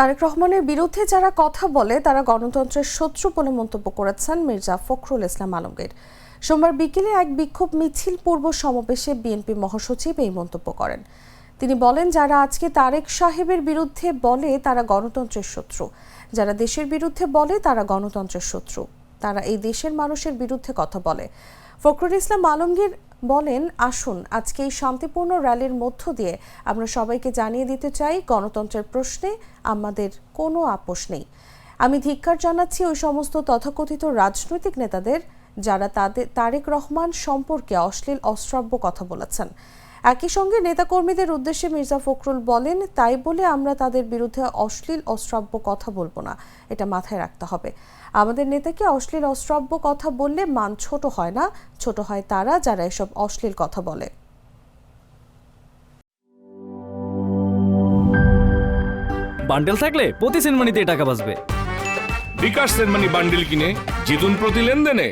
তারেক রহমানের বিরুদ্ধে যারা কথা বলে তারা গণতন্ত্রের শত্রু বলে মন্তব্য করেছেন মির্জা ফখরুল ইসলাম আলমগীর। সোমবার বিকেলে এক বিক্ষোভ মিছিল পূর্ব সমাবেশে বিএনপি মহাসচিব এই মন্তব্য করেন। তিনি বলেন, যারা আজকে তারেক সাহেবের বিরুদ্ধে বলে তারা গণতন্ত্রের শত্রু, যারা দেশের বিরুদ্ধে বলে তারা গণতন্ত্রের শত্রু, তারা এই দেশের মানুষের বিরুদ্ধে কথা বলে। ফখরুল ইসলাম আলমগীর বলেন, আসুন আজকে এই শান্তিপূর্ণ র্যালির মধ্য দিয়ে আমরা সবাইকে জানিয়ে দিতে চাই, গণতন্ত্রের প্রশ্নে আমাদের কোনো আপোষ নেই। আমি ধিক্কার জানাচ্ছি ওই সমস্ত তথাকথিত রাজনৈতিক নেতাদের যারা তারেক রহমান সম্পর্কে অশ্লীল অশ্রাব্য কথা বলেছেন। একই সঙ্গে নেতাকর্মীদের উদ্দেশ্যে মির্জা ফখরুল বলেন, তাই বলে আমরা তাদের বিরুদ্ধে অশ্লীল অশ্রাব্য কথা বলবো না, এটা মাথায় রাখতে হবে। আমাদের নেতাকে অশ্লীল অশ্রাব্য কথা বললে মান ছোট হয় না, ছোট হয় তারা যারা এসব অশ্লীল কথা বলে। বান্ডেল থাকলে প্রতি সেনমানিতে টাকা বাঁচবে। বিকাশ সেনমানি বান্ডিল কিনে জিতুন প্রতি লেনদেনে।